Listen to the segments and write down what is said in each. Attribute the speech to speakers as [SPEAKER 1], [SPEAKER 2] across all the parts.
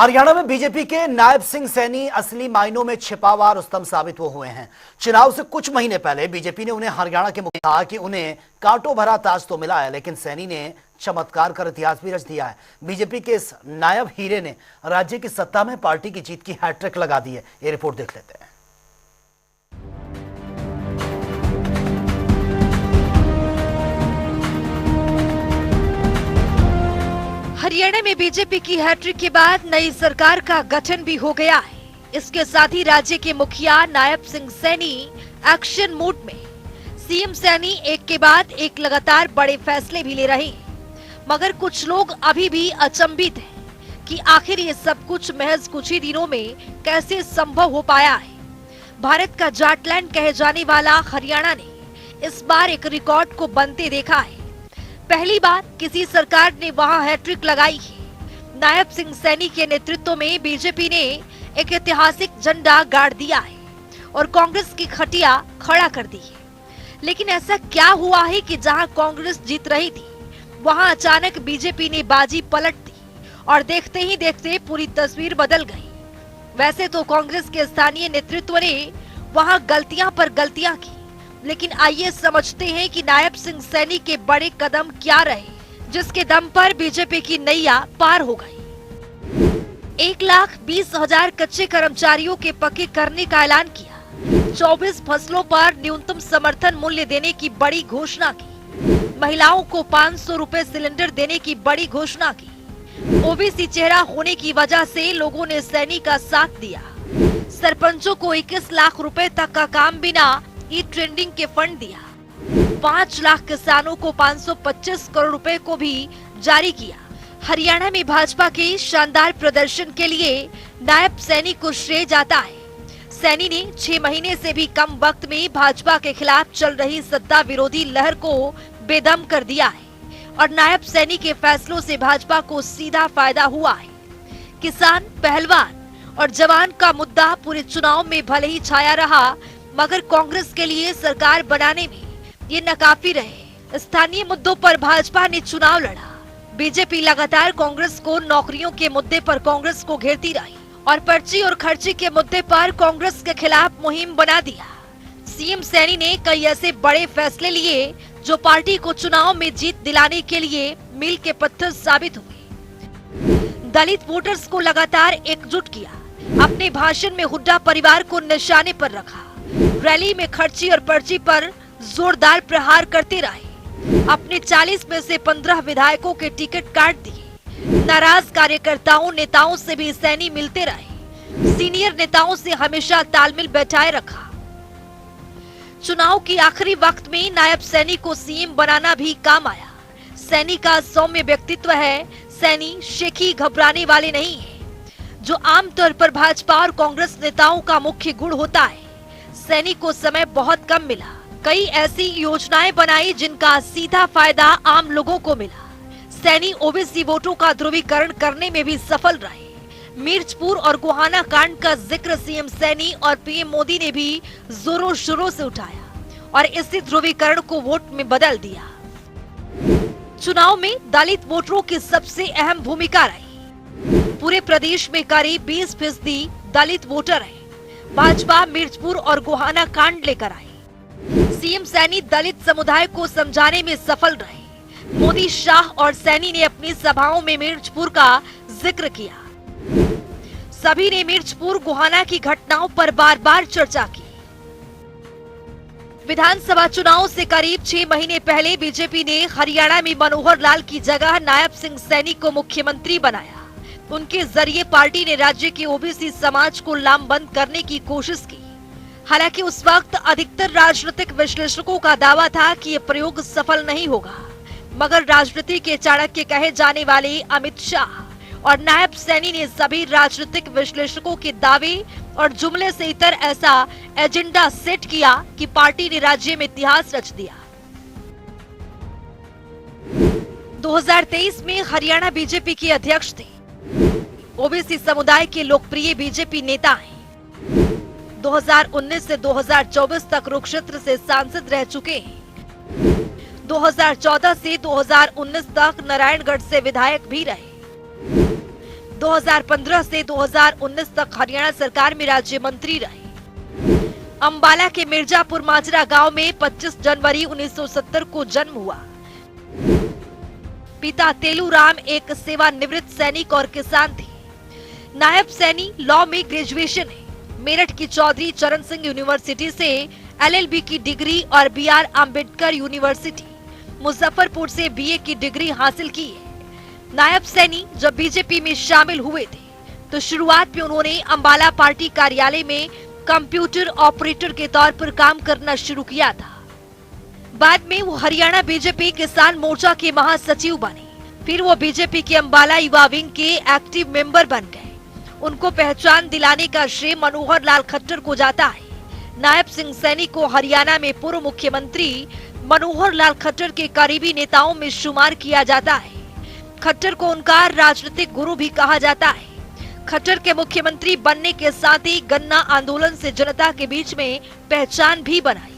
[SPEAKER 1] हरियाणा में बीजेपी के नायब सिंह सैनी असली मायनों में छिपा हुआ रुस्तम साबित हुए हैं। चुनाव से कुछ महीने पहले बीजेपी ने उन्हें हरियाणा के मुख्य कहा कि उन्हें कांटों भरा ताज तो मिला है, लेकिन सैनी ने चमत्कार कर इतिहास भी रच दिया है। बीजेपी के इस नायब हीरे ने राज्य की सत्ता में पार्टी की जीत की हैट्रिक लगा दी है। ये रिपोर्ट देख लेते हैं।
[SPEAKER 2] हरियाणा में बीजेपी की हैट्रिक के बाद नई सरकार का गठन भी हो गया है। इसके साथ ही राज्य के मुखिया नायब सिंह सैनी एक्शन मूड में। सीएम सैनी एक के बाद एक लगातार बड़े फैसले भी ले रहे हैं, मगर कुछ लोग अभी भी अचंभित हैं कि आखिर ये सब कुछ महज कुछ ही दिनों में कैसे संभव हो पाया है। भारत का जाटलैंड कहे जाने वाला हरियाणा ने इस बार एक रिकॉर्ड को बनते देखा है। पहली बार किसी सरकार ने वहां हैट्रिक लगाई है। नायब सिंह सैनी के नेतृत्व में बीजेपी ने एक ऐतिहासिक झंडा गाड़ दिया है और कांग्रेस की खटिया खड़ा कर दी है। लेकिन ऐसा क्या हुआ है कि जहां कांग्रेस जीत रही थी, वहां अचानक बीजेपी ने बाजी पलट दी और देखते ही देखते पूरी तस्वीर बदल गई। वैसे तो कांग्रेस के स्थानीय नेतृत्व ने वहां गलतियां पर गलतियां की, लेकिन आइए समझते हैं कि नायब सिंह सैनी के बड़े कदम क्या रहे, जिसके दम पर बीजेपी की नैया पार हो गई। 1,20,000 कच्चे कर्मचारियों के पक्के करने का ऐलान किया। 24 फसलों पर न्यूनतम समर्थन मूल्य देने की बड़ी घोषणा की। महिलाओं को 500 रुपए सिलेंडर देने की बड़ी घोषणा की। ओबीसी चेहरा होने की वजह से लोगों ने सैनी का साथ दिया। सरपंचों को 21 लाख रुपए तक का काम बिना ई ट्रेंडिंग के फंड दिया। 5 लाख किसानों को 525 करोड़ रुपए को भी जारी किया। हरियाणा में भाजपा के शानदार प्रदर्शन के लिए नायब सैनी को श्रेय जाता है। सैनी ने 6 महीने से भी कम वक्त में भाजपा के खिलाफ चल रही सत्ता विरोधी लहर को बेदम कर दिया है और नायब सैनी के फैसलों से भाजपा को सीधा फायदा हुआ है। किसान, पहलवान और जवान का मुद्दा पूरे चुनाव में भले ही छाया रहा, मगर कांग्रेस के लिए सरकार बनाने में ये नाकाफी रहे। स्थानीय मुद्दों पर भाजपा ने चुनाव लड़ा। बीजेपी लगातार कांग्रेस को नौकरियों के मुद्दे पर कांग्रेस को घेरती रही और पर्ची और खर्ची के मुद्दे पर कांग्रेस के खिलाफ मुहिम बना दिया। सीएम सैनी ने कई ऐसे बड़े फैसले लिए जो पार्टी को चुनाव में जीत दिलाने के लिए मील के पत्थर साबित हुए। दलित वोटर्स को लगातार एकजुट किया। अपने भाषण में हुड्डा परिवार को निशाने पर रखा। रैली में खर्ची और पर्ची पर जोरदार प्रहार करते रहे। अपने 40 में से 15 विधायकों के टिकट काट दिए। नाराज कार्यकर्ताओं, नेताओं से भी सैनी मिलते रहे। सीनियर नेताओं से हमेशा तालमेल बैठाए रखा। चुनाव की आखिरी वक्त में नायब सैनी को सीएम बनाना भी काम आया। सैनी का सौम्य व्यक्तित्व है। सैनी शेखी, घबराने वाले नहीं है, जो आमतौर पर भाजपा और कांग्रेस नेताओं का मुख्य गुण होता है। सैनी को समय बहुत कम मिला। कई ऐसी योजनाएं बनाई जिनका सीधा फायदा आम लोगों को मिला। सैनी ओबीसी वोटों का ध्रुवीकरण करने में भी सफल रहे। मिर्चपुर और गोहाना कांड का जिक्र सीएम सैनी और पीएम मोदी ने भी जोरों शोरों से उठाया और इसी ध्रुवीकरण को वोट में बदल दिया। चुनाव में दलित वोटरों की सबसे अहम भूमिका रही। पूरे प्रदेश में करीब 20% दलित वोटर हैं। भाजपा मिर्चपुर और गोहाना कांड लेकर आई। सीएम सैनी दलित समुदाय को समझाने में सफल रहे। मोदी, शाह और सैनी ने अपनी सभाओं में मिर्चपुर का जिक्र किया। सभी ने मिर्चपुर, गोहाना की घटनाओं पर बार बार चर्चा की। विधानसभा चुनाव से करीब 6 महीने पहले बीजेपी ने हरियाणा में मनोहर लाल की जगह नायब सिंह सैनी को मुख्यमंत्री बनाया। उनके जरिए पार्टी ने राज्य के ओबीसी समाज को लामबंद करने की कोशिश की। हालांकि उस वक्त अधिकतर राजनीतिक विश्लेषकों का दावा था कि ये प्रयोग सफल नहीं होगा, मगर राजनीति के चाणक्य कहे जाने वाले अमित शाह और नायब सैनी ने सभी राजनीतिक विश्लेषकों के दावे और जुमले से इतर ऐसा एजेंडा सेट किया कि पार्टी ने राज्य में इतिहास रच दिया। 2023 में हरियाणा बीजेपी के अध्यक्ष थे। ओबीसी समुदाय के लोकप्रिय बीजेपी नेता हैं। 2019 से 2024 तक कुरुक्षेत्र से सांसद रह चुके हैं। 2014 से 2019 तक नारायणगढ़ से विधायक भी रहे। 2015 से 2019 तक हरियाणा सरकार में राज्य मंत्री रहे। अंबाला के मिर्जापुर माजरा गांव में 25 जनवरी 1970 को जन्म हुआ। पिता तेलूराम एक सेवानिवृत्त सैनिक और किसान थे। नायब सैनी लॉ में ग्रेजुएशन है। मेरठ की चौधरी चरण सिंह यूनिवर्सिटी से LLB की डिग्री और BR अम्बेडकर यूनिवर्सिटी मुजफ्फरपुर से BA की डिग्री हासिल की है। नायब सैनी जब बीजेपी में शामिल हुए थे तो शुरुआत में उन्होंने अंबाला पार्टी कार्यालय में कंप्यूटर ऑपरेटर के तौर पर काम करना शुरू किया था। बाद में वो हरियाणा बीजेपी किसान मोर्चा के महासचिव बने। फिर वो बीजेपी के अंबाला युवा विंग के एक्टिव मेंबर बन गए। उनको पहचान दिलाने का श्रेय मनोहर लाल खट्टर को जाता है। नायब सिंह सैनी को हरियाणा में पूर्व मुख्यमंत्री मनोहर लाल खट्टर के करीबी नेताओं में शुमार किया जाता है। खट्टर को उनका राजनीतिक गुरु भी कहा जाता है। खट्टर के मुख्यमंत्री बनने के साथ ही गन्ना आंदोलन से जनता के बीच में पहचान भी बनाई।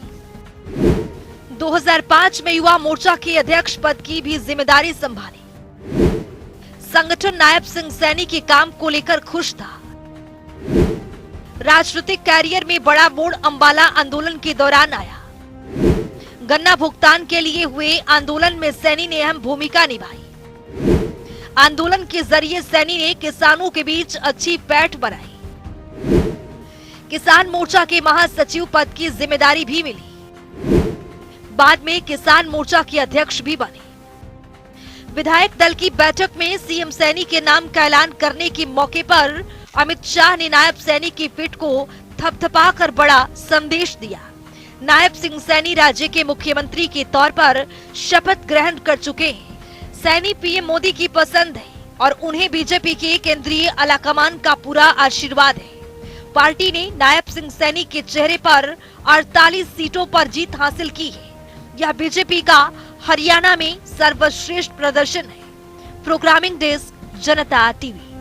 [SPEAKER 2] 2005 में युवा मोर्चा के अध्यक्ष पद की भी जिम्मेदारी संभाली। संगठन नायब सिंह सैनी के काम को लेकर खुश था। राजनीतिक कैरियर में बड़ा मोड़ अंबाला आंदोलन के दौरान आया। गन्ना भुगतान के लिए हुए आंदोलन में सैनी ने अहम भूमिका निभाई। आंदोलन के जरिए सैनी ने किसानों के बीच अच्छी पैठ बनाई। किसान मोर्चा के महासचिव पद की जिम्मेदारी भी मिली। बाद में किसान मोर्चा के अध्यक्ष भी बने। विधायक दल की बैठक में सीएम सैनी के नाम का ऐलान करने के मौके पर अमित शाह ने नायब सैनी की पीठ को थपथपाकर बड़ा संदेश दिया। नायब सिंह सैनी राज्य के मुख्यमंत्री के तौर पर शपथ ग्रहण कर चुके हैं। सैनी पीएम मोदी की पसंद है और उन्हें बीजेपी के केंद्रीय आलाकमान का पूरा आशीर्वाद है। पार्टी ने नायब सिंह सैनी के चेहरे पर 48 सीटों पर जीत हासिल की है। यह बीजेपी का हरियाणा में सर्वश्रेष्ठ प्रदर्शन है। प्रोग्रामिंग डेस्क, जनता टीवी।